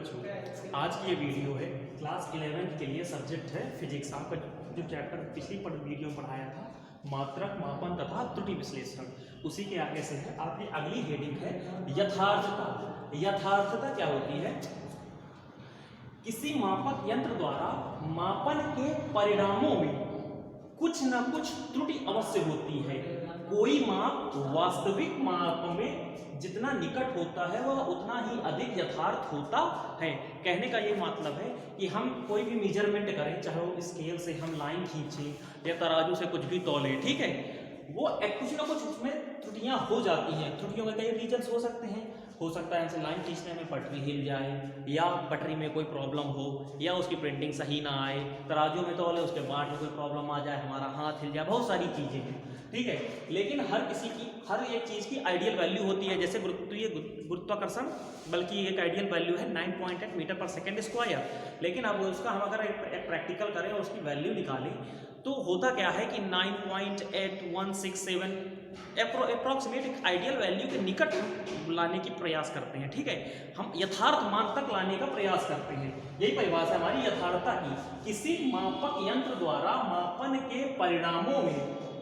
बच्चों, आज की ये वीडियो है क्लास 11th के लिए, सब्जेक्ट है फिजिक्स। आपका जो चैप्टर पिछली वीडियो में पढ़ाया था मात्रक, मापन तथा त्रुटि विश्लेषण, उसी के आगे से है। आपकी अगली हेडिंग है यथार्थता। यथार्थता क्या होती है? किसी मापक यंत्र द्वारा मापन के परिणामों में कुछ न कुछ त्रुटि अवश्य होती है। कोई माप वास्तविक माप में जितना निकट होता है वह उतना ही अधिक यथार्थ होता है। कहने का ये मतलब है कि हम कोई भी मेजरमेंट करें, चाहे वो स्केल से हम लाइन खींचें या तराजू से कुछ भी तौलें, ठीक है, वो कुछ ना कुछ उसमें त्रुटियां हो जाती हैं। त्रुटियों के कई रीजंस हो सकते हैं। हो सकता है जैसे लाइन खींचने में पटरी हिल जाए, या पटरी में कोई प्रॉब्लम हो, या उसकी प्रिंटिंग सही ना आए, तराजू में तौले उसके बाद में कोई प्रॉब्लम आ जाए, हमारा हाथ हिल जाए, बहुत सारी चीज़ें हैं, ठीक है। लेकिन हर किसी की हर एक चीज़ की आइडियल वैल्यू होती है। जैसे गुरुत्वाकर्षण बल की एक आइडियल वैल्यू है 9.8 मीटर पर सेकेंड स्क्वायर। लेकिन अब उसका हम अगर एक प्रैक्टिकल करें और उसकी वैल्यू निकालें तो होता क्या है कि 9.8167 अप्रोक्सीमेट एक आइडियल वैल्यू के निकट लाने की प्रयास करते हैं, ठीक है। हम यथार्थ मान तक लाने का प्रयास करते हैं। यही परिभाषा हमारी यथार्थता की। किसी मापक यंत्र द्वारा मापन के परिणामों में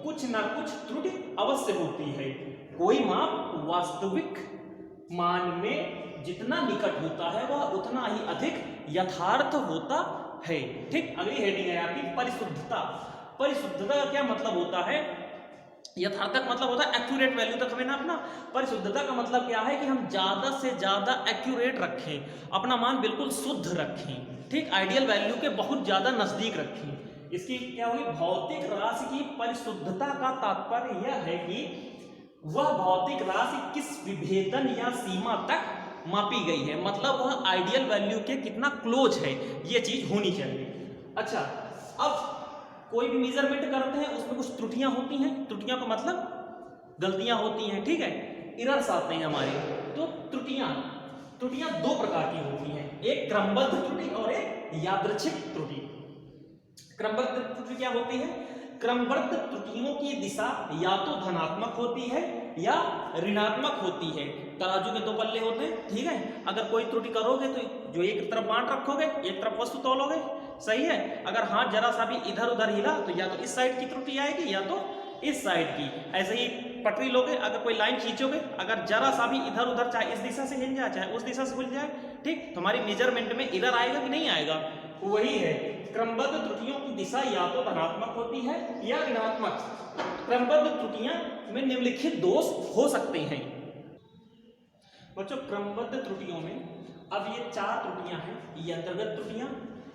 कुछ न कुछ त्रुटि अवश्य होती है। कोई माप वास्तविक मान में जितना निकट होता है वह उतना ही अधिक यथार्थ होता है, ठीक। अगली हेडिंग है आपकी परिशुद्धता। परिशुद्धता का क्या मतलब होता है? यथार्थक मतलब होता है एक्यूरेट वैल्यू तक हमें नापना। परिशुद्धता का मतलब क्या है कि हम ज्यादा से ज्यादा एक्यूरेट रखें, अपना मान बिल्कुल शुद्ध रखें, ठीक, आइडियल वैल्यू के बहुत ज्यादा नजदीक रखें। इसकी क्या होगी? भौतिक राशि की परिशुद्धता का तात्पर्य यह है कि वह भौतिक राशि किस विभेदन या सीमा तक मापी गई है, मतलब वह आइडियल वैल्यू के कितना क्लोज है, ये चीज होनी चाहिए। अच्छा, अब कोई भी मेजरमेंट करते हैं उसमें कुछ त्रुटियां होती हैं। त्रुटियां का मतलब गलतियां होती हैं, ठीक है, एरर्स आते हैं हमारे। तो त्रुटियां दो प्रकार की होती हैं, एक क्रमबद्ध त्रुटि और एक यादृच्छिक त्रुटि। क्रमबद्ध त्रुटि क्या होती है? क्रमबद्ध त्रुटियों की दिशा या तो धनात्मक होती है या ऋणात्मक होती है। तराजू के दो पल्ले होते हैं, ठीक है, अगर कोई त्रुटि करोगे तो जो एक तरफ बांट रखोगे, एक तरफ वस्तु तौलोगे, सही है। अगर हाथ जरा सा भी इधर उधर हिला तो या तो इस साइड की त्रुटि आएगी या तो इस साइड की। ऐसे ही पटरी लोगे, अगर कोई लाइन खींचोगे, अगर जरा सा भी इधर उधर, चाहे इस दिशा से हिल जाए चाहे उस दिशा से हिल जाए, ठीक, तुम्हारी मेजरमेंट में एरर आएगा कि नहीं आएगा? वही है, क्रमबद्ध त्रुटियों की दिशा या तो धनात्मक होती है या ऋणात्मक। क्रमबद्ध त्रुटियां में निम्नलिखित दोष हो सकते हैं। बच्चों, क्रमबद्ध त्रुटियों में अब ये चार त्रुटियां हैं। ये अंतर्गत त्रुटियां।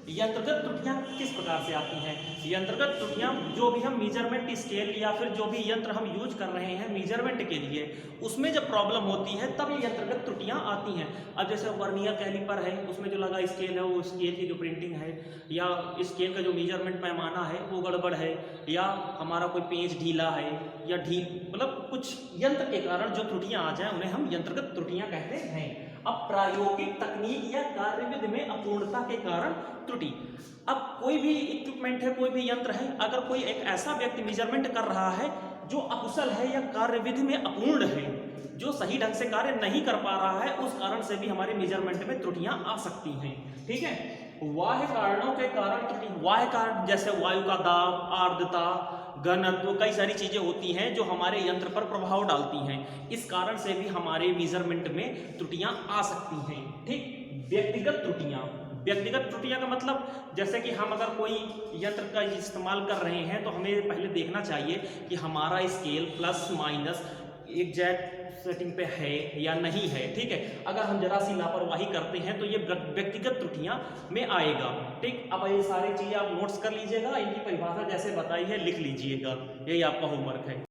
ये अंतर्गत त्रुटियां किस प्रकार से आती हैं? ये अंतर्गत त्रुटियां जो भी हम मेजरमेंट स्केल या फिर जो भी यंत्र हम यूज कर रहे हैं मेजरमेंट के लिए, उसमें जब प्रॉब्लम होती है तब ये अंतर्गत त्रुटियां आती हैं। अब जैसे वर्नियर कैलिपर है, उसमें जो लगा स्केल है, वो स्केल की जो प्रिंटिंग है या स्केल का जो मेजरमेंट पैमाना है वो गड़बड़ है, या हमारा कोई पेंच ढीला है या मतलब कुछ यंत्र के कारण जो त्रुटियां आ जाए उन्हें हम यंत्रगत त्रुटियां कहते हैं। अब प्रायोगिक तकनीक या कार्यविधि में अपूर्णता के कारण त्रुटि। अब कोई भी इक्विपमेंट है, कोई भी यंत्र है, अगर कोई एक ऐसा व्यक्ति मेजरमेंट कर रहा है जो अकुशल है या कार्यविधि में अपूर्ण है, जो सही ढंग से कार्य नहीं कर पा रहा है, उस कारण से भी हमारे मेजरमेंट में त्रुटियां आ सकती हैं, ठीक है। बाह्य कारणों के कारण त्रुटि, बाह्य कारण जैसे वायु का दाब, आर्द्रता, घनत्व, कई सारी चीजें होती हैं जो हमारे यंत्र पर प्रभाव डालती हैं। इस कारण से भी हमारे मेजरमेंट में त्रुटियां आ सकती हैं, ठीक। व्यक्तिगत त्रुटियां का मतलब जैसे कि हम अगर कोई यंत्र का इस्तेमाल कर रहे हैं तो हमें पहले देखना चाहिए कि हमारा scale plus minus exact setting पे है या नहीं है, ठीक है। अगर हम जरा सी लापरवाही करते हैं तो ये व्यक्तिगत त्रुटियां में आएगा, ठीक। अब ये सारी चीजें आप नोट्स कर लीजिएगा, इनकी परिभाषा जैसे बताई है लिख लीजिएगा, यही आपका होमवर्क है।